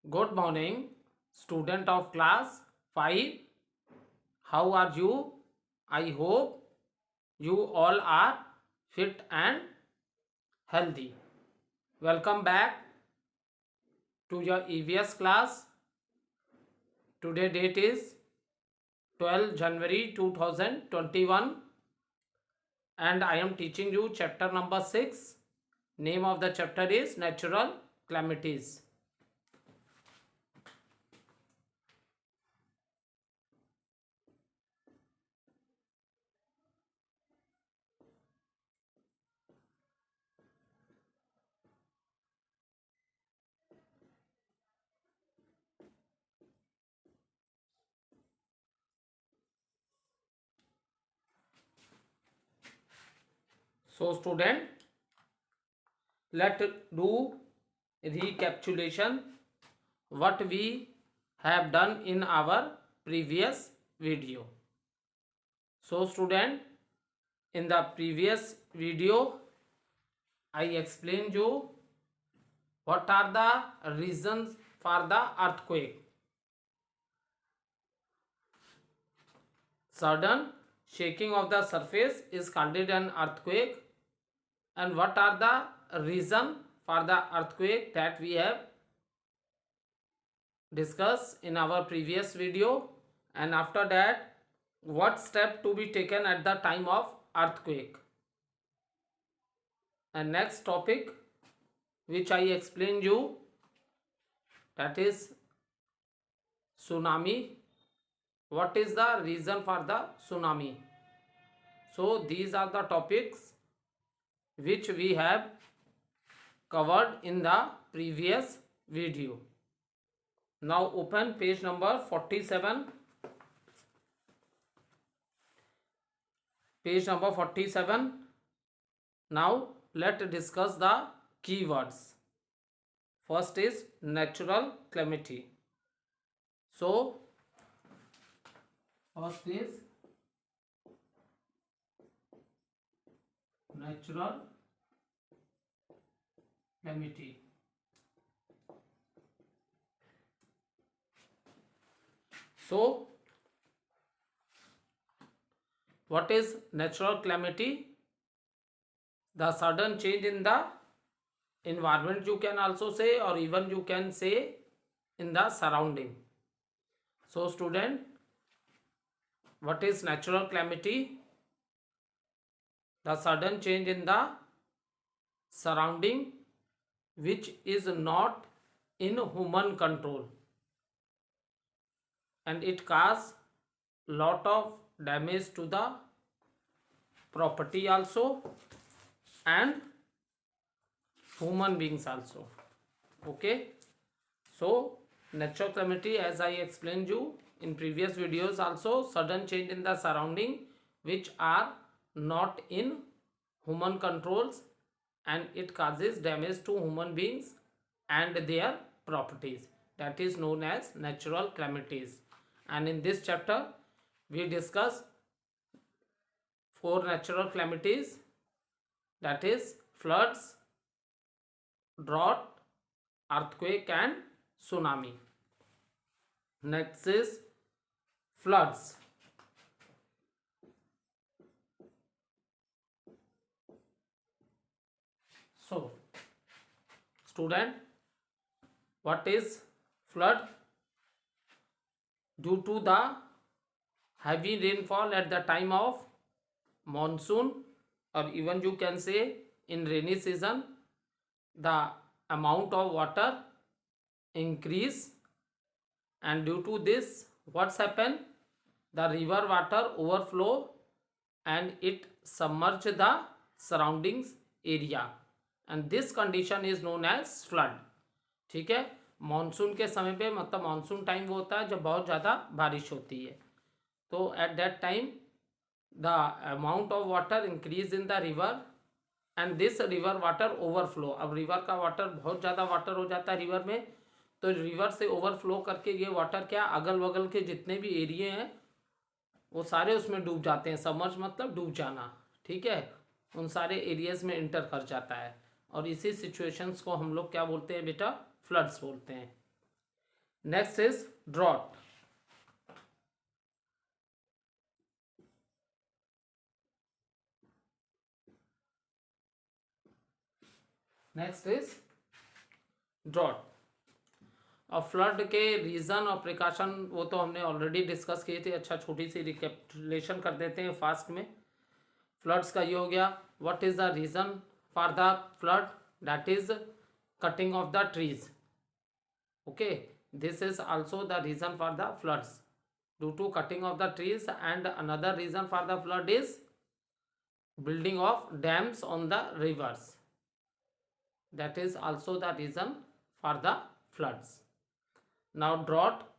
Good morning, student of class 5. How are you? I hope you all are fit and healthy. Welcome back to your EVS class. Today date is 12 January 2021 and I am teaching you chapter number 6. Name of the chapter is Natural Calamities. So student, let's do recapitulation what we have done in our previous video. So student, in the previous video I explained you what are the reasons for the earthquake. Sudden shaking of the surface is called an earthquake. And what are the reason for the earthquake that we have discussed in our previous video, and after that what step to be taken at the time of earthquake. And next topic which I explained you, that is tsunami. What is the reason for the tsunami? So these are the topics which we have covered in the previous video. Now open page number 47. Page number 47. Now let's discuss the keywords. First is natural calamity. So first is natural calamity. So what is natural calamity? The sudden change in the environment, you can also say, or even you can say in the surrounding. So student, what is natural calamity? The sudden change in the surrounding which is not in human control, and it causes lot of damage to the property also and human beings also. Okay, so natural calamity, as I explained you in previous videos also, sudden change in the surrounding which are not in human controls, and it causes damage to human beings and their properties. That is known as natural calamities. And in this chapter we discuss 4 natural calamities, that is floods, drought, earthquake and tsunami. Next is floods. So student, what is flood? Due to the heavy rainfall at the time of monsoon, or even you can say in rainy season, the amount of water increase, and due to this what's happened, the river water overflow and it submerge the surroundings area, and this condition is known as flood. ठीक है, monsoon के समय पे, मतलब monsoon time वो होता है जब बहुत ज़्यादा बारिश होती है, तो at that time the amount of water increase in the river and this river water overflow. अब रिवर का वाटर, बहुत ज़्यादा वाटर हो जाता है रिवर में, तो रिवर से ओवरफ्लो करके ये वाटर क्या, अगल बगल के जितने भी एरिए हैं वो सारे उसमें डूब जाते हैं. सबमर्ज मतलब डूब जाना, ठीक है, उन सारे एरियाज में इंटर कर जाता है, और इसी सिचुएशंस को हम लोग क्या बोलते हैं बेटा, फ्लड्स बोलते हैं. Next is drought. Next is drought. और फ्लड के रीज़न और प्रिकॉशन वो तो हमने ऑलरेडी डिस्कस किए थे. अच्छा, छोटी सी रिकेपिटुलेशन कर देते हैं फास्ट में. फ्लड्स का ये हो गया. What is the reason for the flood? That is cutting of the trees. Okay, this is also the reason for the floods, due to cutting of the trees. And another reason for the flood is building of dams on the rivers. That is also the reason for the floods. Now drought.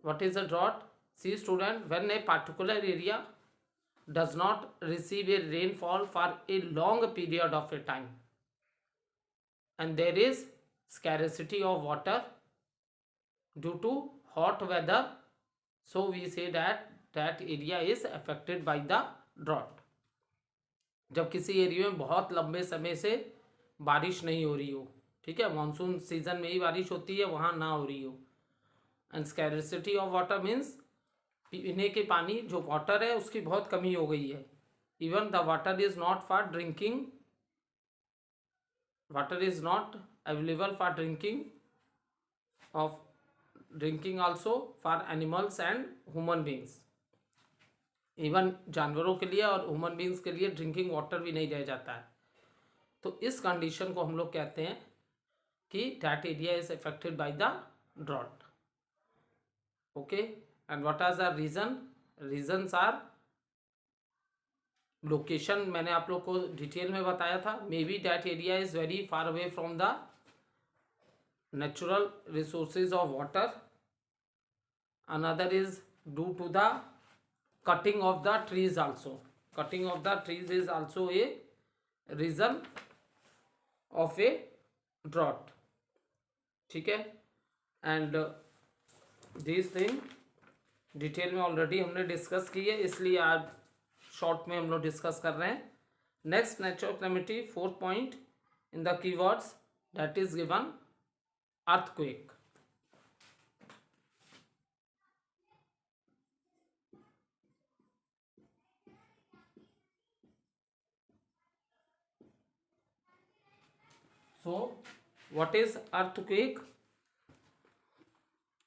What is a drought? See student, when a particular area does not receive a rainfall for a long period of a time and there is scarcity of water due to hot weather, so we say that that area is affected by the drought. जब किसी area में बहुत लंबे समय से बारिश नहीं हो रही हो, ठीक है, मानसून सीजन में ही बारिश होती है, वहाँ ना हो रही हो. And scarcity of water means पीने के पानी जो वाटर है उसकी बहुत कमी हो गई है. Even the water is not for drinking, water is not available for drinking also for animals and human beings. Even जानवरों के लिए और ह्यूमन बींग्स के लिए ड्रिंकिंग वाटर भी नहीं रह जाता है. तो इस कंडीशन को हम लोग कहते हैं कि that area is affected by the drought. Okay, and what are the reasons are location. मैंने आप लोग को डिटेल में बताया था. Maybe that area is very far away from the natural resources of water. Another is due to the cutting of the trees also. Cutting of the trees is also a reason of a drought. ठीक है, and this thing detail में already हमने discuss की है, इसलिए आज short में हम लोग डिस्कस कर रहे हैं. Next, natural calamity. 4th point in the keywords that is given earthquake. So what is earthquake?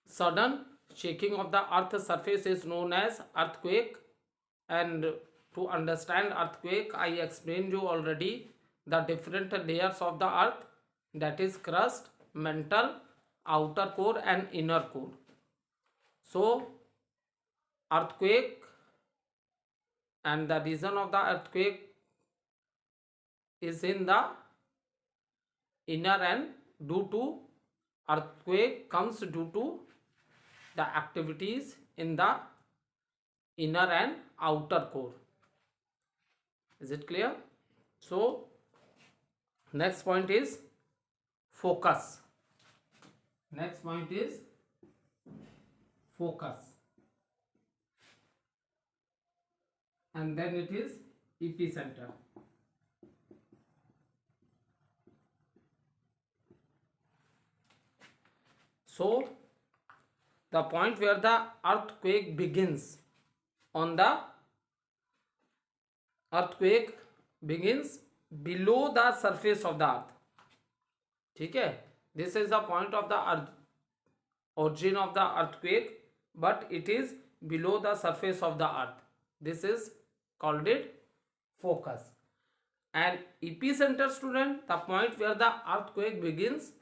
Sudden shaking of the earth surface is known as earthquake. And to understand earthquake, I explained you already the different layers of the earth, that is crust, mantle, outer core and inner core. So earthquake, and the reason of the earthquake is in the inner, and due to earthquake comes due to the activities in the inner and outer core. Is it clear? So next point is focus. Next point is focus, and then it is epicenter. So the point where the earthquake begins, on the earthquake begins below the surface of the earth. ठीक है, this is the point of the origin of the earthquake, but it is below the surface of the earth. This is called it focus. And epicenter, student, the point where the earthquake begins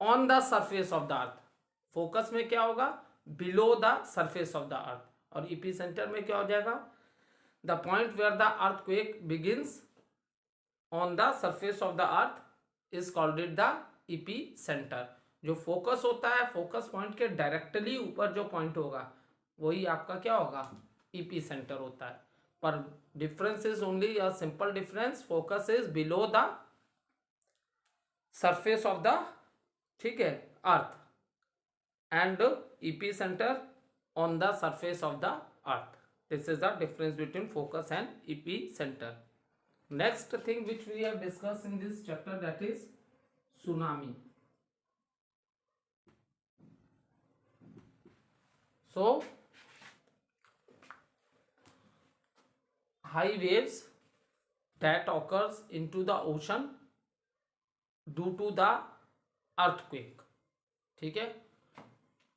on the surface of the earth. Focus में क्या होगा? Below the surface of the earth. और epicenter में क्या हो जाएगा? The point where the earthquake begins on the surface of the earth is called it the epicenter. जो focus होता है, फोकस पॉइंट के डायरेक्टली ऊपर जो पॉइंट होगा वही आपका क्या होगा? epicenter होता है. पर difference is only a simple difference. Focus is below the surface of the, ठीक है, अर्थ, and epicenter on the surface of the earth. This is the difference between focus and epicenter. Next thing which we have discussed in this chapter, that is tsunami. So high waves that occurs into the ocean due to the earthquake. ठीक है,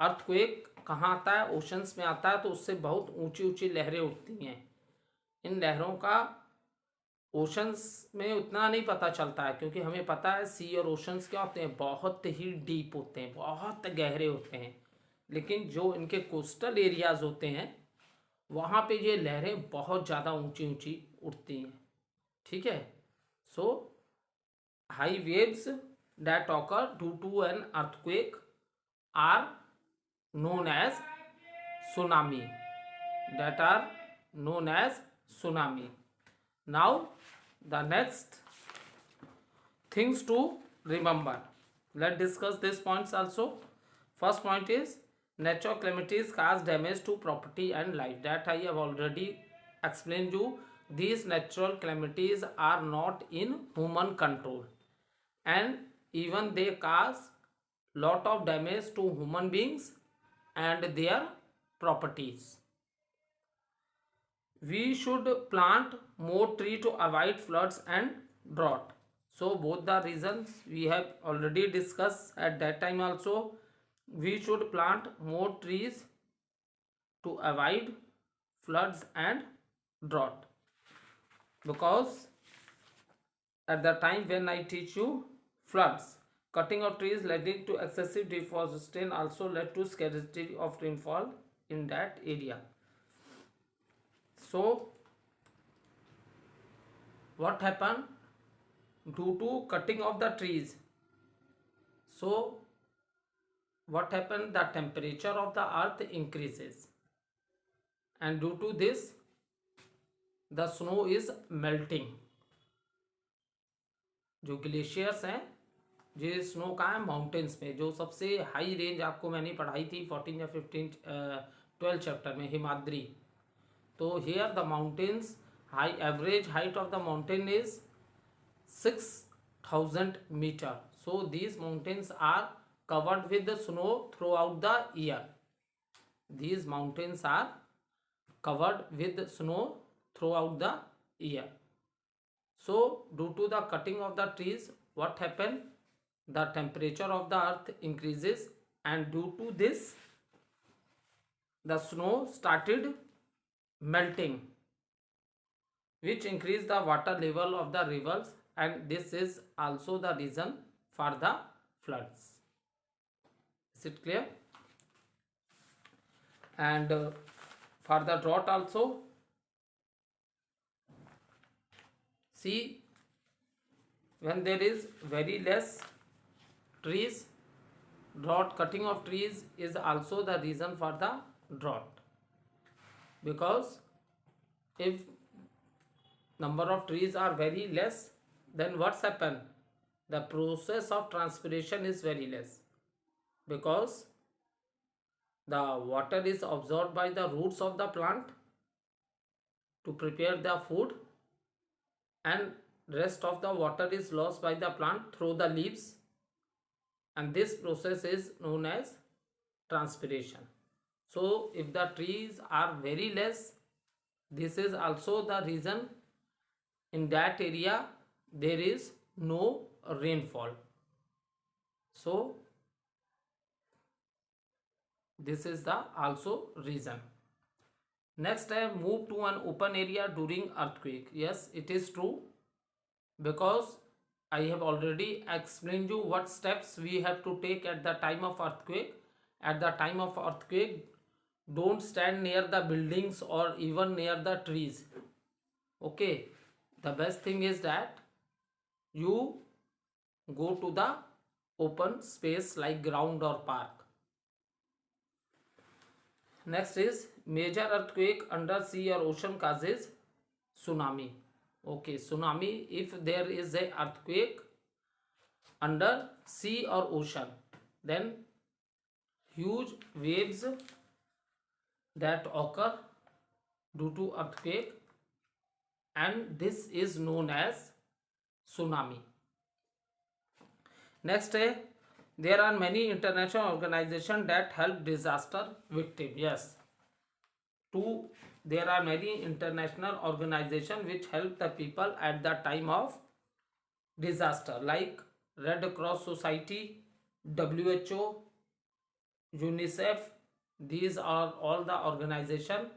earthquake कहाँ आता है? Oceans में आता है, तो उससे बहुत ऊंची ऊंची लहरें उठती हैं। इन लहरों का ओशंस में उतना नहीं पता चलता है, क्योंकि हमें पता है सी और ओशंस क्या होते हैं, बहुत ही डीप होते हैं, बहुत गहरे होते हैं। लेकिन जो इनके कोस्टल एरियाज होते हैं वहाँ पे ये लहरें बहुत ज़्यादा ऊंची ऊंची उठती हैं। ठीक है, so high waves that occur due to an earthquake are known as tsunami, that are known as tsunami. Now the next things to remember, let's discuss these points also. First point is natural calamities cause damage to property and life, that I have already explained you. These natural calamities are not in human control, and even they cause lot of damage to human beings and their properties. We should plant more tree to avoid floods and drought. So both the reasons we have already discussed at that time also. We should plant more trees to avoid floods and drought, because at the time when I teach you floods, cutting of trees leading to excessive deforestation also led to scarcity of rainfall in that area. So what happened due to cutting of the trees? So what happened? The temperature of the earth increases, and due to this the snow is melting. जो glaciers हैं, जो snow का है mountains में, जो सबसे high range आपको मैंने पढ़ाई थी 14 या 15 12 चैप्टर में, हिमाद्री. तो here the mountains high average height of the mountain is 6000 metres. So these mountains are covered with the snow throughout the year. These mountains are covered with snow throughout the year. So due to the cutting of the trees, what happened? The temperature of the earth increases, and due to this the snow started melting, which increased the water level of the rivers, and this is also the reason for the floods. Is it clear? And for the drought also, see, when there is very less trees, drought, cutting of trees is also the reason for the drought. Because if number of trees are very less, then what's happened? The process of transpiration is very less, because the water is absorbed by the roots of the plant to prepare the food, and rest of the water is lost by the plant through the leaves, and this process is known as transpiration. So if the trees are very less, this is also the reason in that area there is no rainfall. So this is the also reason. Next, I move to an open area during earthquake. Yes, it is true, because I have already explained you what steps we have to take at the time of earthquake. At the time of earthquake, don't stand near the buildings or even near the trees. Okay, the best thing is that you go to the open space like ground or park. Next is major earthquake under sea or ocean causes tsunami. Okay, tsunami, if there is a earthquake under sea or ocean, then huge waves that occur due to earthquake, and this is known as tsunami. Next है There are many international organizations that help disaster victims. Yes. Two, there are many international organizations which help the people at the time of disaster, like Red Cross Society, WHO, UNICEF. These are all the organizations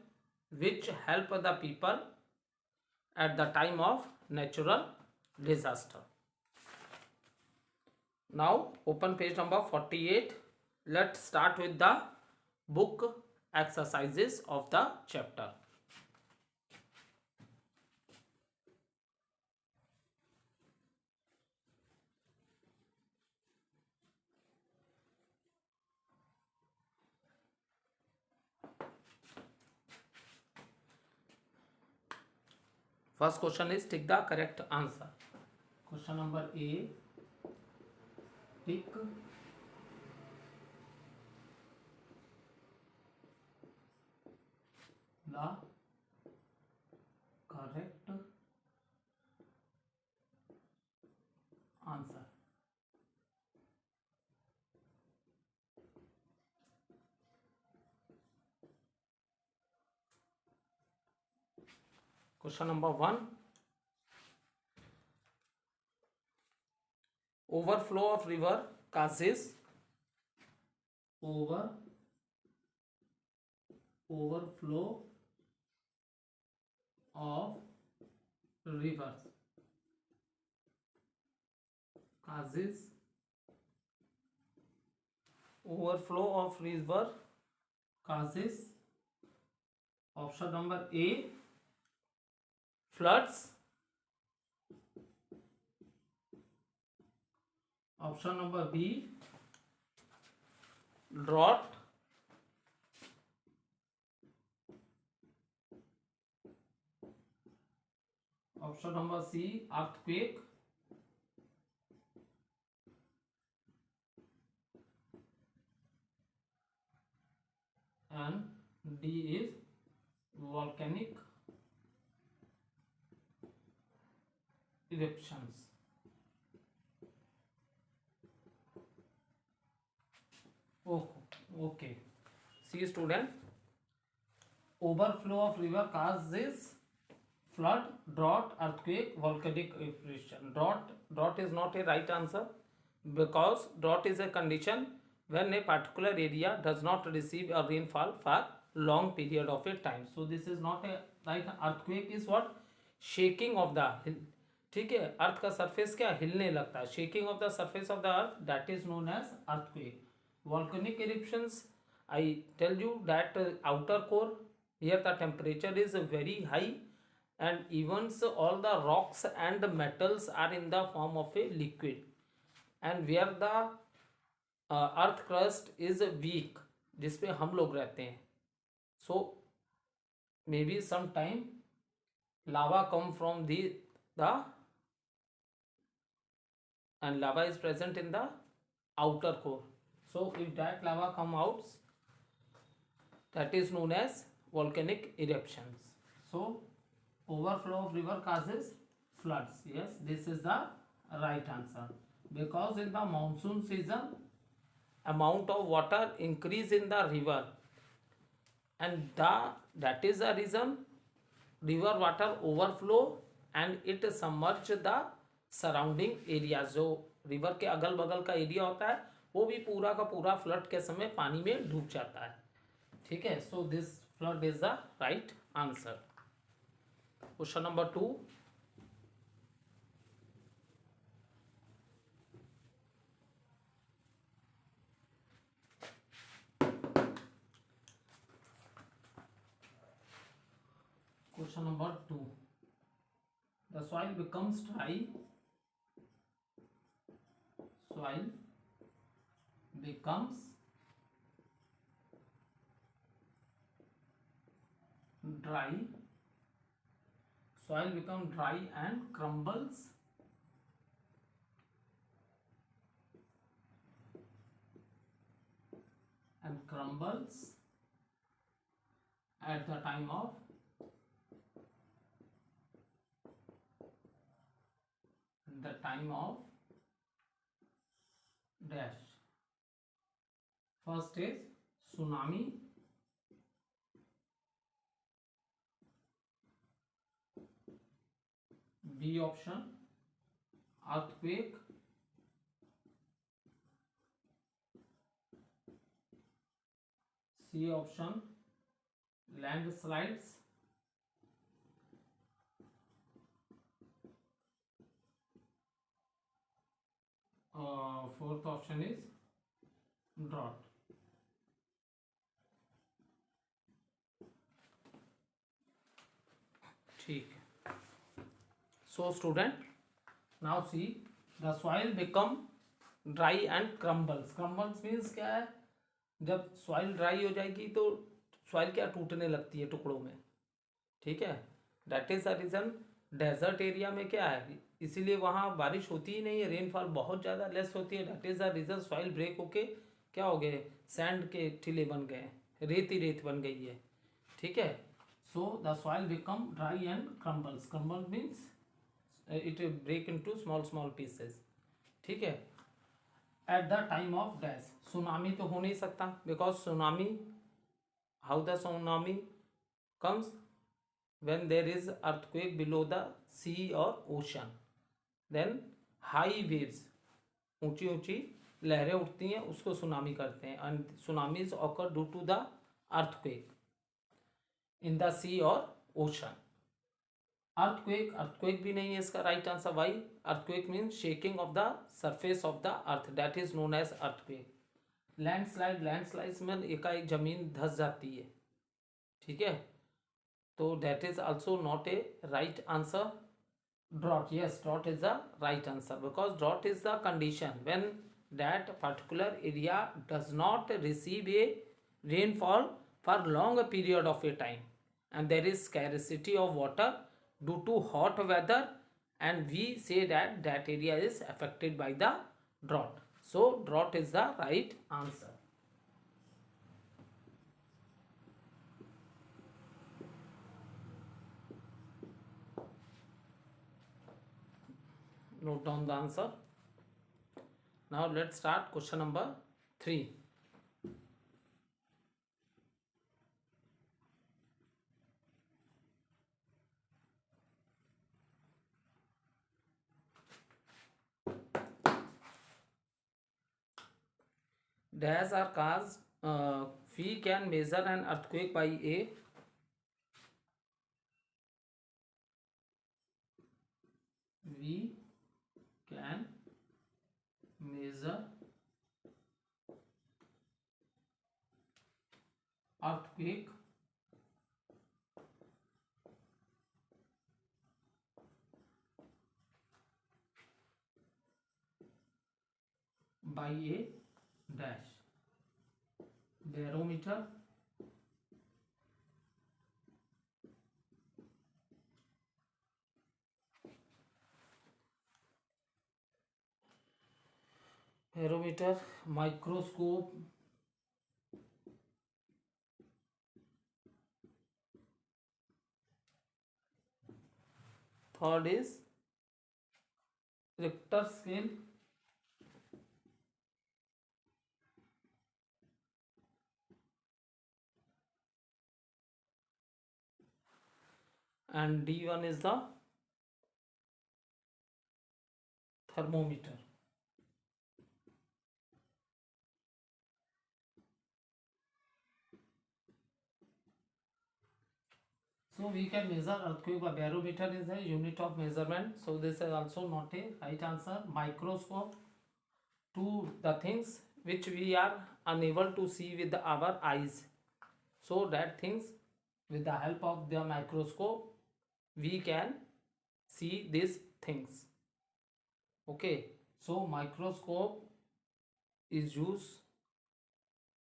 which help the people at the time of natural disaster. Now open page number 48. Let's start with the book exercises of the chapter. First question is tick the correct answer. Question number A, tick the correct answer. Question number 1, overflow of river causes overflow of rivers causes overflow of river causes option number A, floods. Option number B, drought. Option number C, earthquake. And D is volcanic eruptions. Okay. See student, overflow of river causes flood, drought, earthquake, volcanic eruption. Drought is not a right answer, because drought is a condition when a particular area does not receive a rainfall for long period of a time. So this is not a right. Earthquake is what? Shaking of the hill. ठीक है, अर्थ का surface क्या हिलने लगता है, shaking of the surface of the earth, that is known as earthquake. Volcanic eruptions, I tell you that outer core, here the temperature is very high, and even so all the rocks and metals are in the form of a liquid, and where the earth crust is weak, जिसपे हम लोग रहते हैं. So maybe sometime lava come from the and lava is present in the outer core. So if that lava come out, that is known as volcanic eruptions. So overflow of river causes floods. Yes, this is the right answer, because in the monsoon season amount of water increase in the river, and that is the reason river water overflow and it submerge the surrounding area. जो river के अगल बगल का area होता है वो भी पूरा का पूरा फ्लड के समय पानी में डूब जाता है. ठीक है, so this flood is the right answer. Question number 2, question number 2, the soil becomes dry. Soil becomes dry. Soil becomes dry and crumbles. And crumbles at the time of dash. First is tsunami. B option, earthquake. C option, landslides. Fourth option is drought. ठीक है. So student, now see the soil become dry and crumbles. Crumbles means क्या है? जब soil dry हो जाएगी तो soil क्या टूटने लगती है टुकड़ों में. ठीक है. That is the reason. Desert area में क्या है, इसीलिए वहाँ बारिश होती ही नहीं है, रेनफॉल बहुत ज़्यादा लेस होती है. That is the reason soil break होके क्या हो गए, सैंड के टीले बन गए, रेत ही रेत बन गई है. ठीक है. So the soil become dry and crumbles. Crumble means it break into small small pieces. ठीक है. At the time of dash. Tsunami तो हो नहीं सकता, because tsunami, how the tsunami comes when there is earthquake below the sea or ocean, then high waves, ऊंची ऊंची लहरें उठती हैं, उसको सुनामी करते हैं. And tsunamis occur due to the earthquake in the sea और ओशन. अर्थक्वेक, अर्थक्वेक भी नहीं है इसका right answer. Why? Earthquake means shaking of the surface of the earth, that is known as earthquake. Landslide, landslides में एकाएक जमीन धस जाती है. ठीक है. तो that is also not a right answer. Drought, yes, drought is the right answer, because drought is the condition when that particular area does not receive a rainfall for long period of a time, and there is scarcity of water due to hot weather, and we say that that area is affected by the drought. So drought is the right answer. Note down the answer. Now let's start question number 3. Dash are caused. We can measure an earthquake by a. We can measure earthquake by a dash barometer, barometer, microscope, third is Richter scale, and D1 is the thermometer. So we can measure earthquake by barometer is a unit of measurement. So this is also not a right answer. Microscope, to the things which we are unable to see with our eyes. So that things, with the help of the microscope, we can see these things. Okay. So microscope is used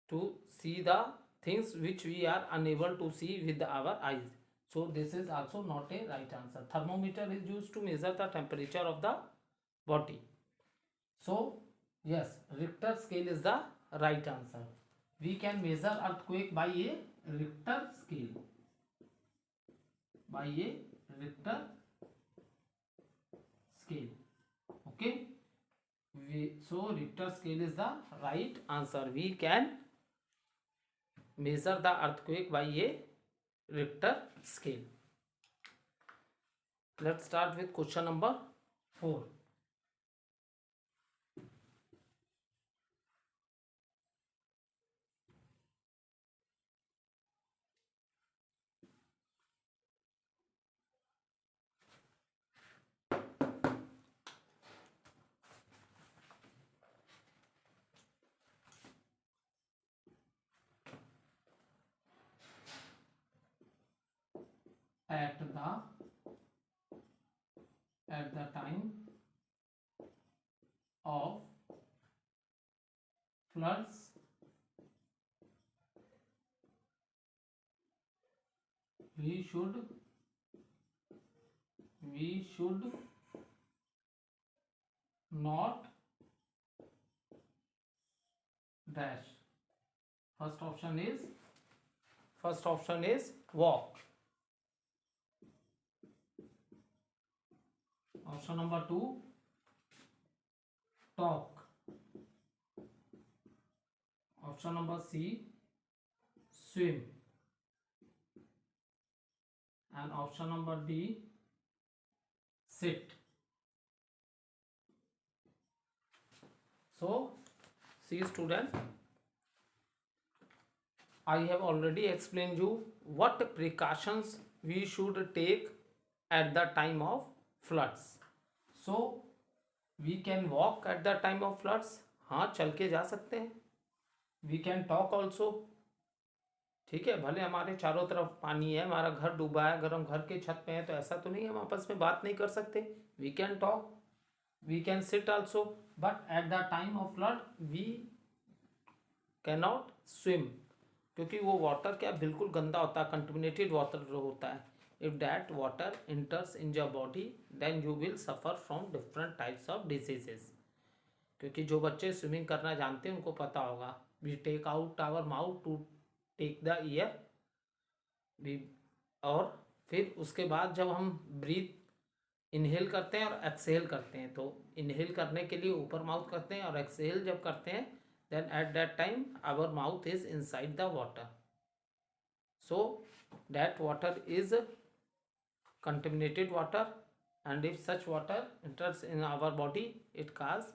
to see the things which we are unable to see with our eyes. So this is also not a right answer. Thermometer is used to measure the temperature of the body. So yes, Richter scale is the right answer. We can measure earthquake by a Richter scale. By a Richter scale. Okay. So Richter scale is the right answer. We can measure the earthquake by a Richter scale. Let's start with question number 4. At the time of floods, we should not dash. First option is walk. Option number 2, talk. Option number C, swim. And option number D, sit. So, see student, I have already explained you what precautions we should take at the time of floods. So, we can walk at the time of floods. हाँ, चल के जा सकते हैं. We can talk also. ठीक है, भले हमारे चारों तरफ पानी है, हमारा घर डूबा है, अगर हम घर के छत पे हैं तो ऐसा तो नहीं हम आपस में बात नहीं कर सकते. We can talk, we can sit also, but at the time of flood we cannot swim, क्योंकि वो वाटर क्या बिल्कुल गंदा होता है, कंटेमिनेटेड वाटर होता है. If that water enters in your body then you will suffer from different types of diseases. क्योंकि जो बच्चे स्विमिंग करना जानते हैं उनको पता होगा. We take out our mouth to take the ear, we, और फिर उसके बाद जब हम ब्रीथ इनहेल करते हैं और एक्सहेल करते हैं, तो इनहेल करने के लिए ऊपर माउथ करते हैं और एक्सहेल जब करते हैं then at that time our mouth is inside the water. So that water is contaminated water, and if such water enters in our body, it cause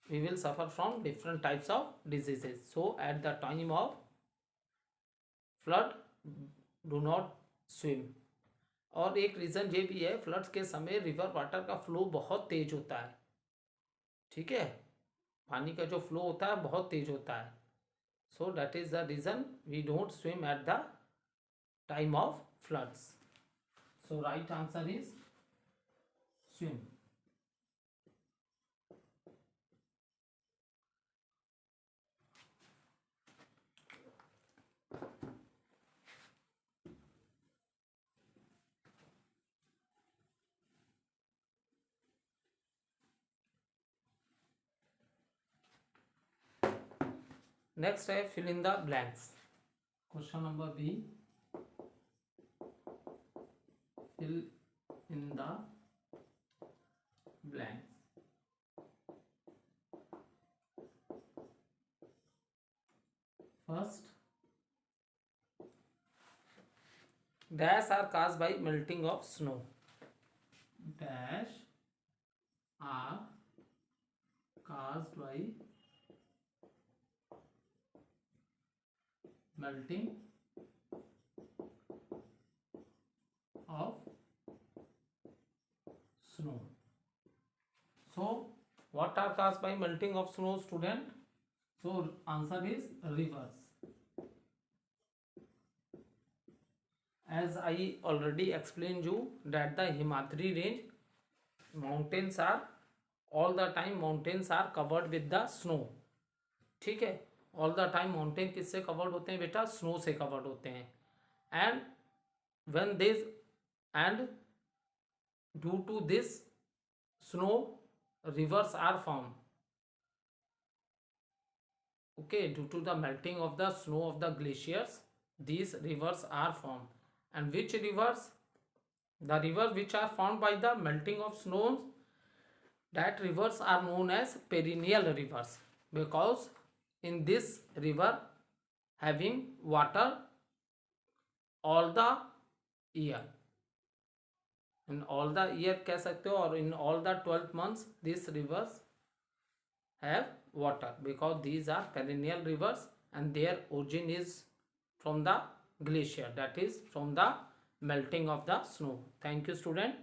we will suffer from different types of diseases. So at the time of flood do not swim. और एक reason ये भी है, floods के समय river water का flow बहुत तेज होता है. ठीक है, पानी का जो फ्लो होता है बहुत तेज होता है. So that is the reason we don't swim at the time of floods. So right answer is swim. Next है fill in the blanks. Question number B, fill in the blanks. First, dash are caused by melting of snow. Dash are caused by melting of snow. So what are caused by melting of snow, student? So answer is rivers. As I already explained you that the Himadri range mountains are all the time mountains are covered with the snow. ठीक है, all the time mountain किससे covered होते हैं बेटा? Snow से covered होते हैं. And when this and due to this snow rivers are formed. Okay, due to the melting of the snow of the glaciers, these rivers are formed. And which rivers? The rivers which are formed by the melting of snows, that rivers are known as perennial rivers, because in this river having water all the year. In all the year कह सकते हो, और in all the 12 months these rivers have water because these are perennial rivers and their origin is from the glacier, that is from the melting of the snow. Thank you student.